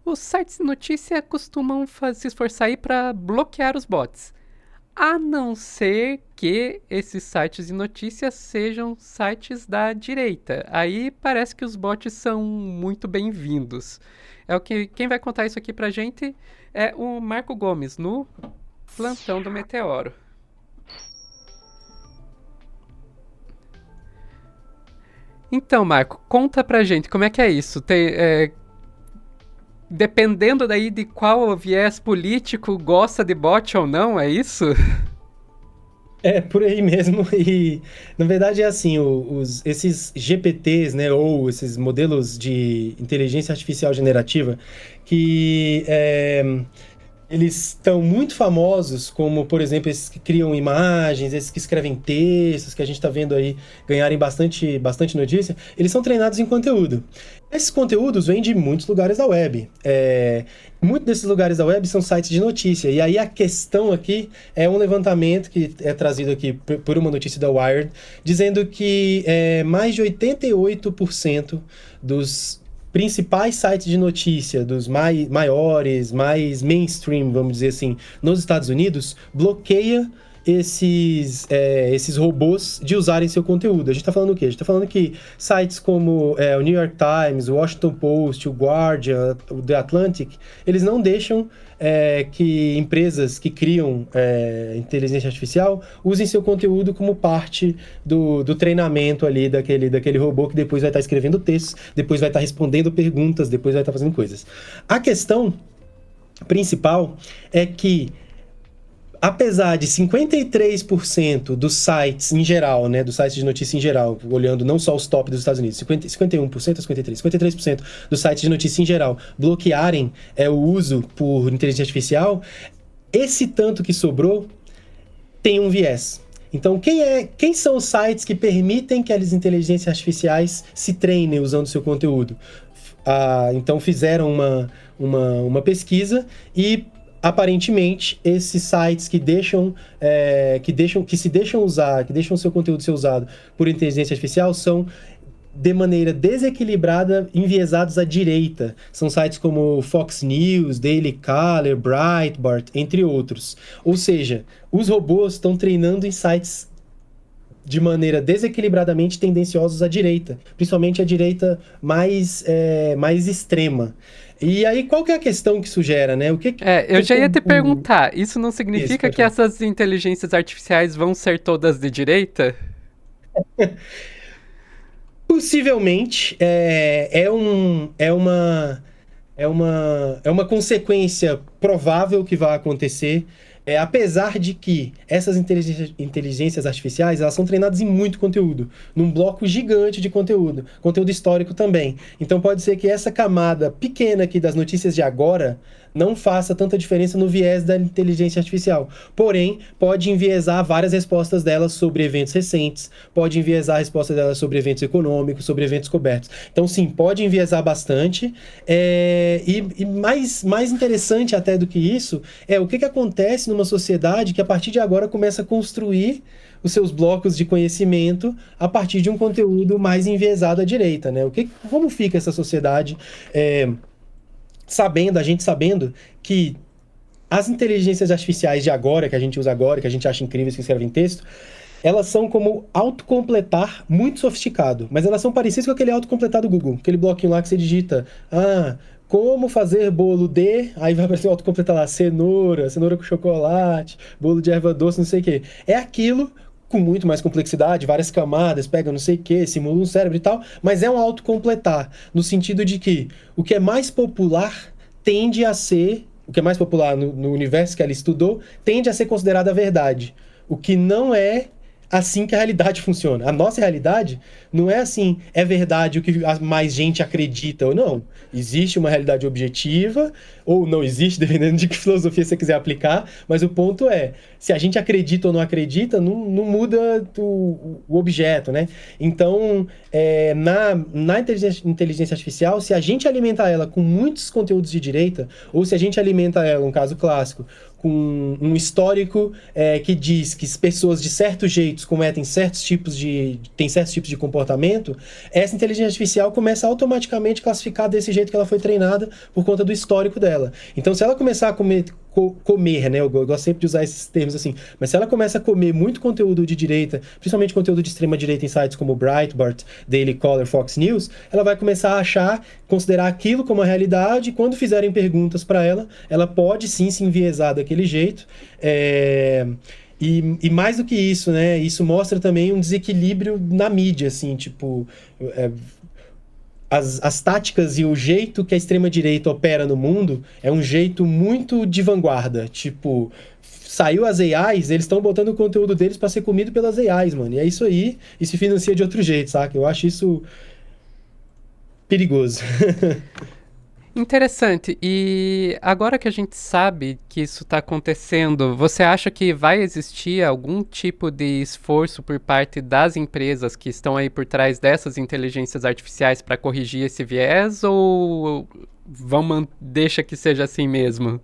os sites de notícia costumam se esforçar aí para bloquear os bots. A não ser que esses sites de notícias sejam sites da direita. Aí parece que os bots são muito bem-vindos. É o que quem vai contar isso aqui pra gente é o Marco Gomes no plantão do Meteoro. Então, Marco, conta pra gente como é que é isso. Dependendo daí de qual viés político gosta de bot ou não, é isso? É, por aí mesmo. E, na verdade, é assim, esses GPTs, né, ou esses modelos de inteligência artificial generativa, que eles estão muito famosos, como, por exemplo, esses que criam imagens, esses que escrevem textos, que a gente está vendo aí ganharem bastante notícia, eles são treinados em conteúdo. Esses conteúdos vêm de muitos lugares da web. Muitos desses lugares da web são sites de notícia. E aí a questão aqui é um levantamento que é trazido aqui por uma notícia da Wired, dizendo que mais de 88% dos principais sites de notícia, dos maiores, mais mainstream, vamos dizer assim, nos Estados Unidos, bloqueia esses robôs de usarem seu conteúdo. A gente está falando o quê? A gente está falando que sites como o New York Times, o Washington Post, o Guardian, o The Atlantic, eles não deixam que empresas que criam inteligência artificial usem seu conteúdo como parte do treinamento ali daquele robô que depois vai estar escrevendo textos, depois vai estar respondendo perguntas, depois vai estar fazendo coisas. A questão principal é que apesar de 53% dos sites em geral, né, dos sites de notícia em geral, olhando não só os top dos Estados Unidos, 51% ou 53% dos sites de notícia em geral bloquearem o uso por inteligência artificial, esse tanto que sobrou tem um viés. Então, quem são os sites que permitem que as inteligências artificiais se treinem usando seu conteúdo? Então, fizeram uma pesquisa e aparentemente, esses sites que se deixam usar, que deixam seu conteúdo ser usado por inteligência artificial são de maneira desequilibrada, enviesados à direita. São sites como Fox News, Daily Caller, Breitbart, entre outros. Ou seja, os robôs estão treinando em sites de maneira desequilibradamente tendenciosos à direita, principalmente à direita mais extrema. E aí, qual que é a questão que isso gera, né? Eu já ia te perguntar, isso não Isso, significa pode que falar. essas inteligências artificiais vão ser todas de direita? Possivelmente, é uma consequência provável que vai acontecer, apesar de que essas inteligências artificiais, elas são treinadas em muito conteúdo, num bloco gigante de conteúdo histórico também. Então pode ser que essa camada pequena aqui das notícias de agora não faça tanta diferença no viés da inteligência artificial. Porém, pode enviesar várias respostas delas sobre eventos recentes, pode enviesar a resposta delas sobre eventos econômicos, sobre eventos cobertos. Então, sim, pode enviesar bastante. E mais interessante até do que isso é o que acontece numa sociedade que, a partir de agora, começa a construir os seus blocos de conhecimento a partir de um conteúdo mais enviesado à direita, né? Como fica essa sociedade a gente sabendo que as inteligências artificiais de agora, que a gente usa agora, que a gente acha incríveis, que escrevem texto, elas são como autocompletar muito sofisticado, mas elas são parecidas com aquele autocompletar do Google, aquele bloquinho lá que você digita, como fazer bolo de... Aí vai aparecer o autocompletar lá, cenoura com chocolate, bolo de erva doce, não sei o quê. É aquilo com muito mais complexidade, várias camadas, pega não sei o quê, simula um cérebro e tal, mas é um autocompletar, no sentido de que o que é mais popular tende a ser... O que é mais popular no universo que ela estudou tende a ser considerada a verdade. O que não é assim que a realidade funciona. A nossa realidade não é assim, é verdade o que mais gente acredita ou não. Existe uma realidade objetiva, ou não existe, dependendo de que filosofia você quiser aplicar, mas o ponto é, se a gente acredita ou não acredita, não muda o objeto, né? Então, na inteligência artificial, se a gente alimentar ela com muitos conteúdos de direita, ou se a gente alimenta ela, um caso clássico, com um histórico que diz que as pessoas de certos jeitos cometem têm certos tipos de comportamento, essa inteligência artificial começa a automaticamente classificar desse jeito que ela foi treinada por conta do histórico dela. Então, se ela começar a comer, né? Eu gosto sempre de usar esses termos assim, mas se ela começa a comer muito conteúdo de direita, principalmente conteúdo de extrema direita em sites como Breitbart, Daily Caller, Fox News, ela vai começar a considerar aquilo como a realidade, e quando fizerem perguntas para ela pode sim se enviesar daquele jeito. E mais do que isso, né? Isso mostra também um desequilíbrio na mídia, assim, tipo... As táticas e o jeito que a extrema-direita opera no mundo é um jeito muito de vanguarda. Tipo, saiu as AIs, eles estão botando o conteúdo deles para ser comido pelas AIs, mano. E é isso aí, e se financia de outro jeito, saca? Eu acho isso perigoso. Interessante. E agora que a gente sabe que isso está acontecendo, você acha que vai existir algum tipo de esforço por parte das empresas que estão aí por trás dessas inteligências artificiais para corrigir esse viés, ou deixa que seja assim mesmo?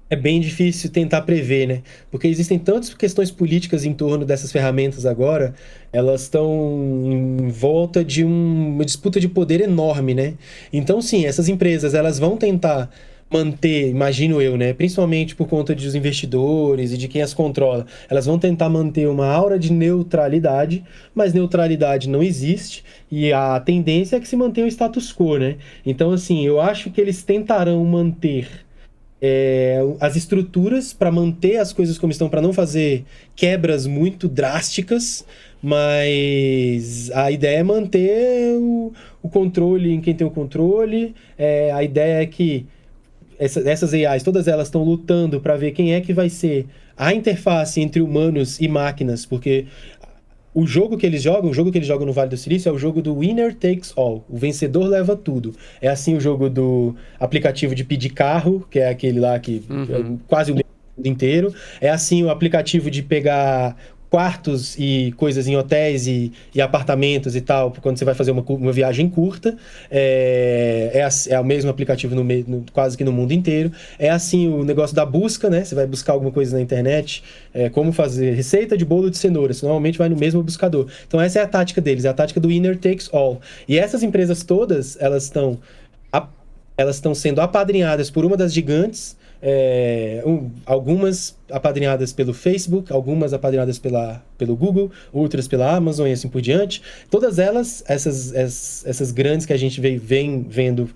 É bem difícil tentar prever, né? Porque existem tantas questões políticas em torno dessas ferramentas agora, elas estão em volta de uma disputa de poder enorme, né? Então, sim, essas empresas, elas vão tentar manter, imagino eu, né? Principalmente por conta dos investidores e de quem as controla, elas vão tentar manter uma aura de neutralidade, mas neutralidade não existe e a tendência é que se mantenha o status quo, né? Então, assim, eu acho que eles tentarão manter as estruturas para manter as coisas como estão, para não fazer quebras muito drásticas, mas a ideia é manter o controle em quem tem o controle. A ideia é que essas AIs, todas elas estão lutando para ver quem é que vai ser a interface entre humanos e máquinas, porque o jogo que eles jogam no Vale do Silício é o jogo do winner takes all. O vencedor leva tudo. É assim o jogo do aplicativo de pedir carro, que é aquele lá que é quase o mundo inteiro. É assim o aplicativo de pegar quartos e coisas em hotéis e apartamentos e tal, quando você vai fazer uma viagem curta. É o mesmo aplicativo quase que no mundo inteiro. É assim o negócio da busca, né? Você vai buscar alguma coisa na internet, como fazer receita de bolo de cenoura. Você normalmente vai no mesmo buscador. Então essa é a tática deles, é a tática do winner takes all. E essas empresas todas, elas estão sendo apadrinhadas por uma das gigantes, algumas apadrinhadas pelo Facebook, algumas apadrinhadas pelo Google, outras pela Amazon e assim por diante. Todas elas, essas grandes que a gente vem vendo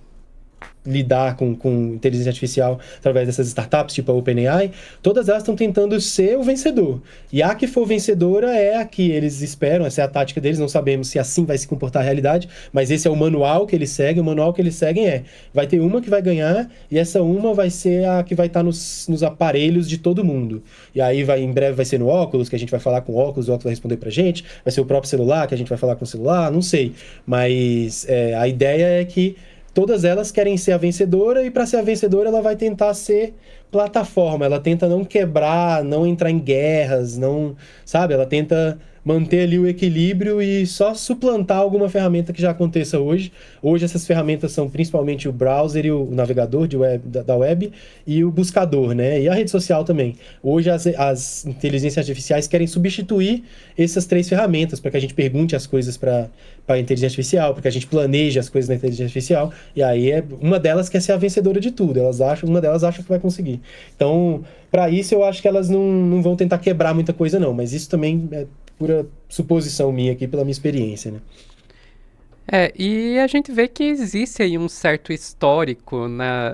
lidar com inteligência artificial através dessas startups, tipo a OpenAI, todas elas estão tentando ser o vencedor. E a que for vencedora é a que eles esperam, essa é a tática deles, não sabemos se assim vai se comportar a realidade, mas esse é o manual que eles seguem. O manual que eles seguem vai ter uma que vai ganhar, e essa uma vai ser a que vai estar nos aparelhos de todo mundo. E aí em breve vai ser no óculos, que a gente vai falar com o óculos vai responder pra gente, vai ser o próprio celular, que a gente vai falar com o celular, não sei. Mas a ideia é que todas elas querem ser a vencedora, e para ser a vencedora ela vai tentar ser plataforma, ela tenta não quebrar, não entrar em guerras, não, sabe? Ela tenta manter ali o equilíbrio e só suplantar alguma ferramenta que já aconteça hoje. Hoje essas ferramentas são principalmente o browser e o navegador da web e o buscador, né? E a rede social também. Hoje as inteligências artificiais querem substituir essas três ferramentas para que a gente pergunte as coisas para a inteligência artificial, para que a gente planeje as coisas na inteligência artificial. E aí uma delas quer ser a vencedora de tudo. Uma delas acha que vai conseguir. Então, para isso eu acho que elas não vão tentar quebrar muita coisa não, mas isso também é pura suposição minha aqui, pela minha experiência, né? E a gente vê que existe aí um certo histórico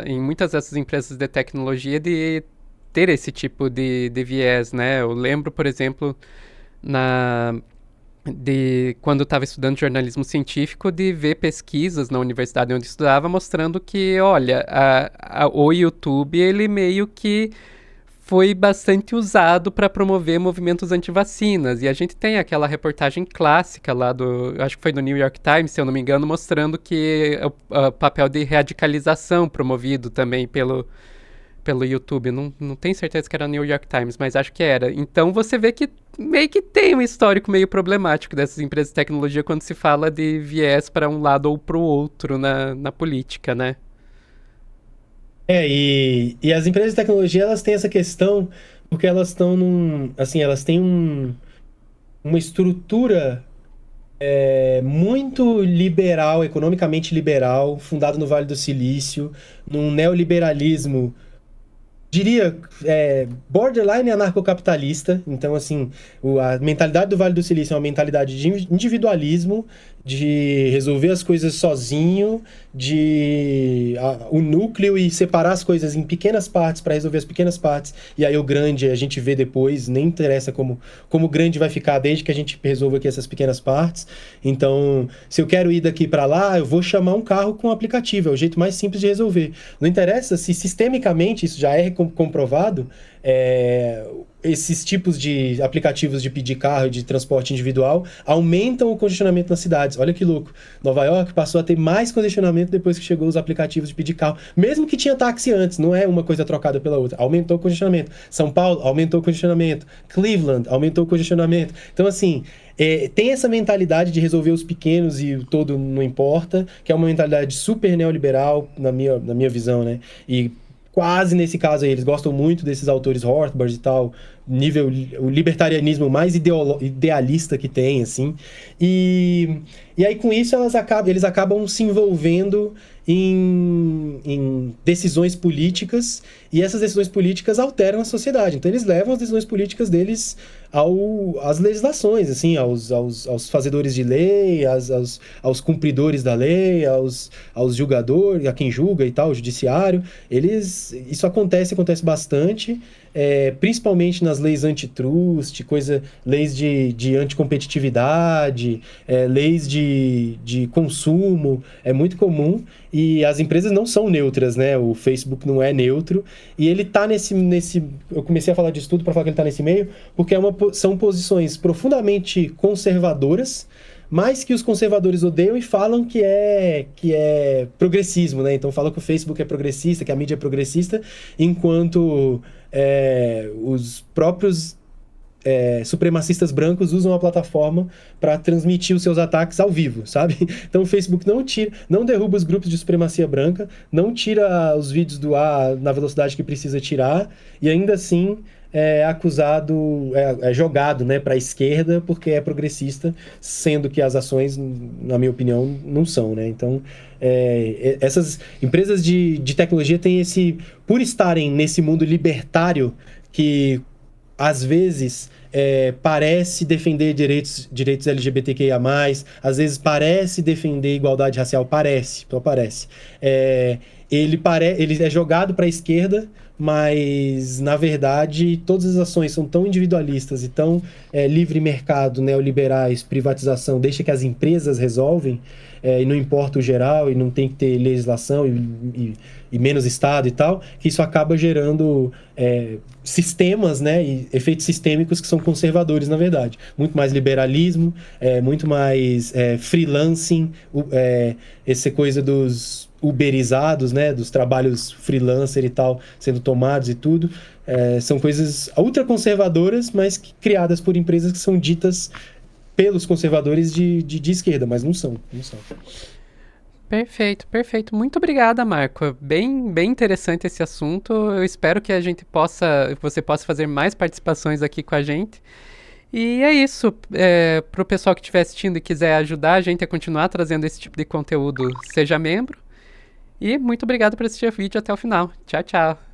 em muitas dessas empresas de tecnologia de ter esse tipo de viés, né? Eu lembro, por exemplo, quando eu estava estudando jornalismo científico, de ver pesquisas na universidade onde eu estudava mostrando que, olha, o YouTube, ele meio que foi bastante usado para promover movimentos anti-vacinas. E a gente tem aquela reportagem clássica lá acho que foi do New York Times, se eu não me engano, mostrando que o papel de radicalização promovido também pelo YouTube. Não tenho certeza que era New York Times, mas acho que era. Então você vê que meio que tem um histórico meio problemático dessas empresas de tecnologia quando se fala de viés para um lado ou para o outro na política, né? E as empresas de tecnologia, elas têm essa questão, porque elas estão assim, elas têm uma estrutura muito liberal, economicamente liberal, fundado no Vale do Silício, num neoliberalismo, diria, borderline anarcocapitalista. Então, assim, a mentalidade do Vale do Silício é uma mentalidade de individualismo, de resolver as coisas sozinho, o núcleo e separar as coisas em pequenas partes para resolver as pequenas partes. E aí o grande a gente vê depois, nem interessa como o grande vai ficar desde que a gente resolva aqui essas pequenas partes. Então, se eu quero ir daqui para lá, eu vou chamar um carro com um aplicativo, é o jeito mais simples de resolver. Não interessa se sistemicamente isso já é comprovado, esses tipos de aplicativos de pedir carro e de transporte individual aumentam o congestionamento nas cidades. Olha que louco. Nova York passou a ter mais congestionamento depois que chegou os aplicativos de pedir carro. Mesmo que tinha táxi antes, não é uma coisa trocada pela outra. Aumentou o congestionamento. São Paulo aumentou o congestionamento. Cleveland aumentou o congestionamento. Então, assim, tem essa mentalidade de resolver os pequenos e o todo não importa, que é uma mentalidade super neoliberal, na minha visão, né? E quase nesse caso aí, eles gostam muito desses autores Rothbard e tal, nível, o libertarianismo mais idealista que tem, assim. E, e aí, com isso, eles acabam se envolvendo em decisões políticas, e essas decisões políticas alteram a sociedade. Então, eles levam as decisões políticas deles às legislações, assim, aos fazedores de lei, aos cumpridores da lei, aos julgadores, a quem julga e tal, o judiciário. Isso acontece bastante, principalmente nas leis antitrust, leis de anticompetitividade, leis de consumo, é muito comum. E as empresas não são neutras, né? O Facebook não é neutro. E ele tá eu comecei a falar disso tudo para falar que ele tá nesse meio, porque são posições profundamente conservadoras, mas que os conservadores odeiam e falam que é progressismo, né? Então falam que o Facebook é progressista, que a mídia é progressista, enquanto os próprios supremacistas brancos usam a plataforma para transmitir os seus ataques ao vivo, sabe? Então o Facebook não derruba os grupos de supremacia branca, não tira os vídeos do ar na velocidade que precisa tirar, e ainda assim é acusado, jogado, né, para a esquerda porque é progressista, sendo que as ações, na minha opinião, não são, né? Então, essas empresas de tecnologia têm por estarem nesse mundo libertário que às vezes parece defender direitos LGBTQIA+, às vezes parece defender igualdade racial, só parece. Ele é jogado para a esquerda, mas, na verdade, todas as ações são tão individualistas e tão livre mercado, neoliberais, privatização, deixa que as empresas resolvem, e não importa o geral, e não tem que ter legislação e menos Estado e tal, que isso acaba gerando sistemas, né, e efeitos sistêmicos que são conservadores, na verdade. Muito mais liberalismo, muito mais freelancing, essa coisa dos uberizados, né, dos trabalhos freelancer e tal, sendo tomados e tudo. São coisas ultraconservadoras, mas criadas por empresas que são ditas pelos conservadores de esquerda, mas não são. Perfeito, perfeito. Muito obrigada, Marco. Bem, bem interessante esse assunto. Eu espero que você possa fazer mais participações aqui com a gente. E é isso. Para o pessoal que estiver assistindo e quiser ajudar a gente a continuar trazendo esse tipo de conteúdo, seja membro. E muito obrigado por assistir o vídeo até o final. Tchau, tchau.